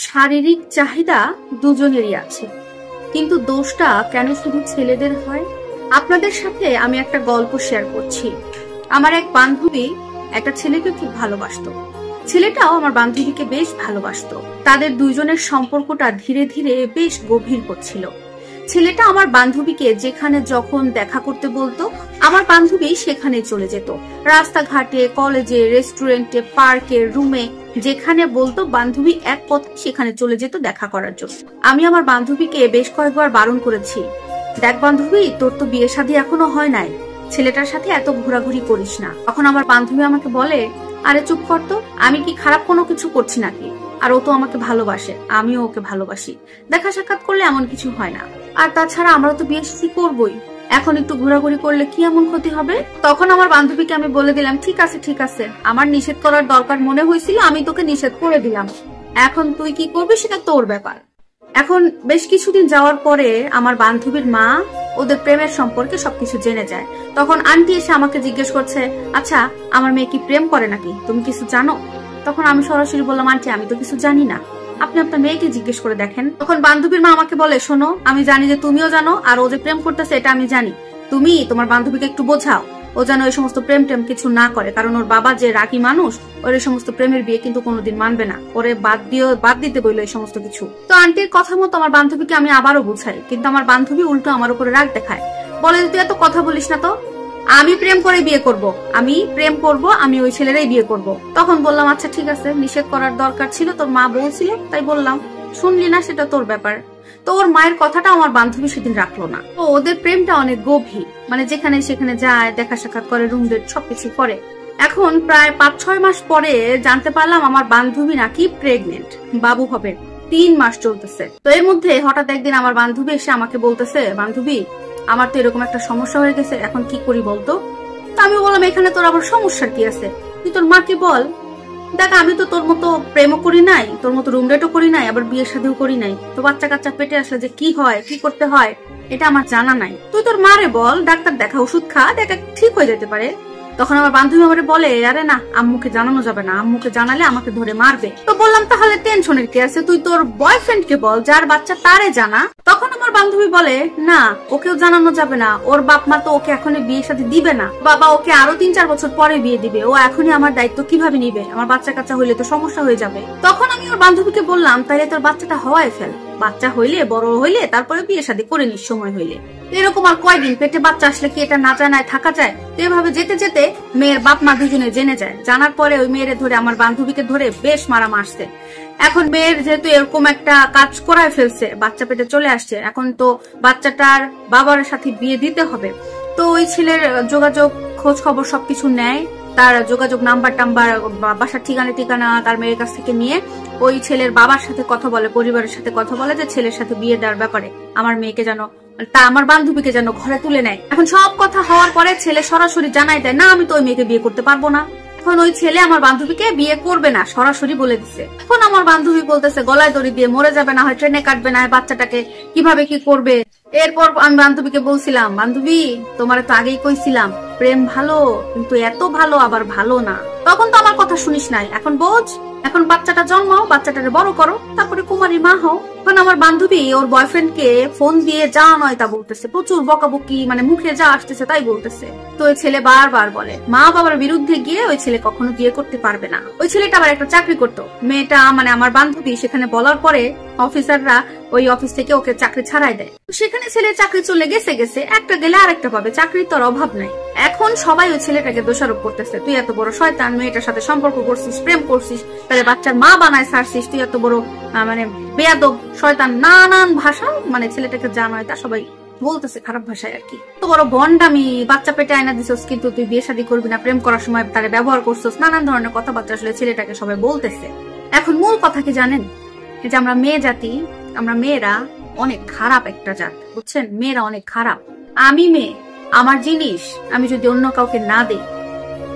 শারীরিক চাহিদা দুজনেরই আছে, কিন্তু দোষটা কেন শুধু ছেলেদের হয়? আপনাদের সাথে আমি একটা গল্প শেয়ার করছি। আমার এক বান্ধবী একটা ছেলেকে খুব ভালোবাসতো, ছেলেটাও আমার বান্ধবীকে বেশ ভালোবাসতো। তাদের দুইজনের সম্পর্কটা ধীরে ধীরে বেশ গভীর হচ্ছিল। ছেলেটা আমার বান্ধবীকে যেখানে যখন দেখা করতে বলতো, আমার বান্ধবী সেখানে চলে যেত। রাস্তাঘাটে, কলেজে, রেস্টুরেন্টে, পার্কে, রুমে, যেখানে বলতো বান্ধবী এক পথে সেখানে চলে যেত দেখা করার জন্য। আমি আমার বান্ধবীকে বেশ কয়েকবার বারণ করেছি, দেখ বান্ধবী, তোর তো বিয়ে শাদী এখনো হয় নাই, ছেলেটার সাথে এত ঘোরাঘুরি করিস না। তখন আমার বান্ধবী আমাকে বলে, আরে চুপ কর তো, আমি কি খারাপ কোনো কিছু করছি নাকি? আর ও তো আমাকে ভালোবাসে, আমিও ওকে ভালোবাসি, দেখা সাক্ষাৎ করলে এমন কিছু হয় না। আর তাছাড়া আমরা তো বিয়ে শাদী করবোই, এখন একটু ঘোরাঘুরি করলে কি এমন ক্ষতি হবে? তখন আমার বান্ধবীকে আমি বলে দিলাম, ঠিক আছে ঠিক আছে, আমার নিষেধ করার দরকার মনে হয়েছিল, আমি তোকে নিষেধ করে দিলাম, এখন তুই কি করবি সেটা তোর ব্যাপার। এখন বেশ কিছুদিন যাওয়ার পরে আমার বান্ধবীর মা ওদের প্রেমের সম্পর্কে সবকিছু জেনে যায়। তখন আন্টি এসে আমাকে জিজ্ঞেস করছে, আচ্ছা আমার মেয়ে কি প্রেম করে নাকি, তুমি কিছু জানো? তখন আমি সরাসরি বললাম, আন্টি আমি তো কিছু জানি না, আপনি আপনার মেয়েকে জিজ্ঞেস করে দেখেন। তখন বান্ধবীর মা আমাকে বলে, শোনো, আমি জানি যে তুমিও জানো, আর ও যে প্রেম করতেছে এটা আমি জানি, তুমি তোমার বান্ধবীকে একটু বোঝাও, ও যেন ওই সমস্ত প্রেম টেম কিছু না করে, কারণ ওর বাবা যে রাগী মানুষ, ওর এই সমস্ত প্রেমের বিয়ে কিন্তু কোনোদিন মানবে না, ওরে বাদ দিতে বললো এই সমস্ত কিছু। তো আন্টির কথা মতো আমার বান্ধবীকে আমি আবারও বুঝাই, কিন্তু আমার বান্ধবী উল্টো আমার উপরে রাগ দেখায়, বলে তুই এত কথা বলিস না তো, আমি প্রেম করে বিয়ে করব, আমি প্রেম করব, আমি ওই ছেলেরাই বিয়ে করব। তখন বললাম, আচ্ছা ঠিক আছে, নিষেধ করার দরকার ছিল, তোর মা বলছিল তাই বললাম, শুনলি না সেটা তোর ব্যাপার। তো ওর মায়ের কথাটা আমার বান্ধবী সেদিন রাখলো না। তো ওদের প্রেমটা অনেক গভীর, মানে যেখানে সেখানে যায়, দেখা সাক্ষাৎ করে, রুম ডেট সবকিছু করে। এখন প্রায় 5-6 মাস পরে জানতে পারলাম আমার বান্ধবী নাকি প্রেগনেন্ট, বাবু হবে, 3 মাস চলতেছে। তো এর মধ্যে হঠাৎ একদিন আমার বান্ধবী এসে আমাকে বলতেছে, বান্ধবী আমার তো এরকম একটা সমস্যা হয়ে গেছে, এখন কি করি বলতো? তো আমি বললাম, এখানে তোর আবার সমস্যার কি আছে, তুই তোর মাকে বল। দেখ আমি তো তোর মতো প্রেমও করি নাই, তোর মতো রুম ডেটও করি নাই, আবার বিয়ের সাথেও করি নাই, তো বাচ্চা কাচ্চা পেটে আসলে যে কি হয়, কি করতে হয় এটা আমার জানা নাই, তুই তোর মারে বল, ডাক্তার দেখা, ওষুধ খা, দেখা ঠিক হয়ে যেতে পারে। তখন আমার বান্ধবী আমারে বলে, আরে না, আম্মুকে জানানো যাবে না, আম্মুকে জানালে আমাকে ধরে মারবে। তো বললাম, তাহলে টেনশনের কি আছে, তুই তোর বয়ফ্রেন্ডকে বল, যার বাচ্চা তারে জানা। তখন আমার বান্ধবী বলে, না ওকেও জানানো যাবে না, ওর বাপ মা তো ওকে এখনই বিয়ের সাথে দিবে না, বাবা ওকে আরো 3-4 বছর পরে বিয়ে দিবে, ও এখনই আমার দায়িত্ব কিভাবে নিবে, আমার বাচ্চা কাচ্চা হইলে তো সমস্যা হয়ে যাবে। তখন আমি ওর বান্ধবীকে বললাম, তাইলে তোর বাচ্চাটা হওয়ায় ফেল, বাচ্চা হইলে বড় হইলে তারপরে বিয়ে শাদী করে নিস সময় হইলে। এরকম আর কয়দিন, পেটে বাচ্চা আসলে কি এটা না জানায় থাকা যায়? তো এভাবে যেতে যেতে মেয়ের বাপ মা দুজনে জেনে যায়, জানার পরে ওই মেয়েরে ধরে, আমার বান্ধবীকে ধরে বেশ মারা মারছে। এখন মেয়ের যেহেতু এরকম একটা কাজ করায় ফেলছে, বাচ্চা পেটে চলে আসছে, এখন তো বাচ্চাটার বাবার সাথে বিয়ে দিতে হবে। তো ওই ছেলের যোগাযোগ, খোঁজ খবর সবকিছু নেয়, তার যোগাযোগ নাম্বার টাম্বার, বাসার ঠিকানা তার মেয়ের কাছ থেকে নিয়ে ওই ছেলের বাবার সাথে কথা বলে, পরিবারের সাথে কথা বলে যে ছেলের সাথে বিয়ে দেওয়ার ব্যাপারে আমার মেয়েকে যেন, আমার বান্ধবীকে যেন ঘরে তুলে নেয়। এখন সব কথা হওয়ার পরে ছেলে সরাসরি জানাই দেয়, না আমি তো ওই মেয়েকে বিয়ে করতে পারবো না। এখন ওই ছেলে আমার বান্ধবীকে বিয়ে করবে না, সরাসরি বলে দিচ্ছে। এখন আমার বান্ধবী বলতেছে, গলায় দড়ি দিয়ে মরে যাবে, না হয় ট্রেনে কাটবে, না হয় বাচ্চাটাকে কিভাবে কি করবে। এরপর আমি বান্ধবীকে বলছিলাম, বান্ধবী তোমার তো আগেই কইছিলাম, প্রেম ভালো, কিন্তু এত ভালো আবার ভালো না। তখন তো আমার কথা শুনিস নাই, এখন বোঝ, এখন বাচ্চাটা জন্মাও, বাচ্চাটাকে বড় করো, তারপরে কুমারী মা হও। এখন আমার বান্ধবী ওর বয়ফ্রেন্ডকে ফোন দিয়ে যা নয় তা বলতেছে, প্রচুর বকাবকি, মানে মুখে যা আসতেছে তাই বলতেছে। তো ওই ছেলে বারবার বলে, মা বাবার বিরুদ্ধে গিয়ে ওই ছেলে কখনো বিয়ে করতে পারবে না। ওই ছেলেটা আবার একটা চাকরি করতো, মেয়েটা মানে আমার বান্ধবী সেখানে বলার পরে অফিসাররা ওই অফিস থেকে ওকে চাকরি ছাড়াই দেয়। সেখানে ছেলে চাকরি চলে গেছে, একটা গেলে আরেকটা পাবে, চাকরির তোর অভাব নাই। এখন সবাই ওই ছেলেটাকে দোষারোপ করতেছে, তুই এত বড় শয়তান, মেয়েটার সাথে সম্পর্ক করছিস, প্রেম করছিস, তাহলে বাচ্চার মা বানায় ছাড়ছিস, তুই এত বড় মানে বেয়াদব শয়তান, নানান ভাষা, মানে ছেলেটাকে জানায় তা সবাই বলতেছে খারাপ ভাষায় আর কি। তো বড় ভন্ডামি, বাচ্চা পেটে আয়না দিছস কিন্তু তুই বিয়ে শাদী করবি না, প্রেম করার সময় তারে ব্যবহার করছস, নানান ধরনের কথাবার্তা আসলে ছেলেটাকে সবাই বলতেছে। এখন মূল কথা কি জানেন, যে আমরা মেয়ে জাতি, আমরা মেয়েরা অনেক খারাপ একটা জাত, বুঝছেন, মেয়েরা অনেক খারাপ। আমি মেয়ে, আমার জিনিস আমি যদি অন্য কাউকে না দেই,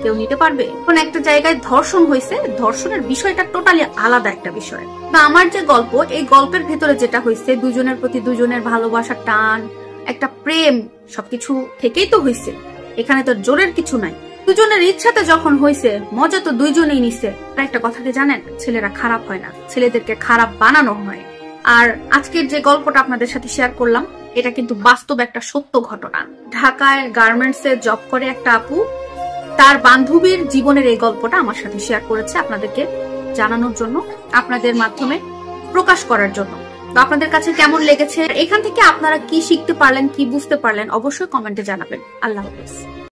কেউ নিতে পারবে? এখন একটা জায়গায় ধর্ষণ হয়েছে, ধর্ষণের বিষয়টা টোটালি আলাদা একটা বিষয়। বা আমার যে গল্প, এই গল্পের ভেতরে যেটা হয়েছে, দুজনের প্রতি দুজনের ভালোবাসার টান, একটা প্রেম, সবকিছু থেকেই তো হয়েছে, এখানে তো জোরের কিছু নাই। দুজনের ইচ্ছাতে যখন হয়েছে, মজা তো দুইজনেই নিছে। একটা কথা কি জানেন, ছেলেরা খারাপ হয় না, ছেলেদেরকে খারাপ বানানো হয়। আর আজকের যে গল্পটা আপনাদের সাথে শেয়ার করলাম, এটা কিন্তু বাস্তব একটা সত্য ঘটনা। ঢাকায় গার্মেন্টসে জব করে একটা আপু, তার বান্ধবীর জীবনের এই গল্পটা আমার সাথে শেয়ার করেছে আপনাদেরকে জানানোর জন্য, আপনাদের মাধ্যমে প্রকাশ করার জন্য। তো আপনাদের কাছে কেমন লেগেছে, এখান থেকে আপনারা কি শিখতে পারলেন, কি বুঝতে পারলেন, অবশ্যই কমেন্টে জানাবেন। আল্লাহ হাফেজ।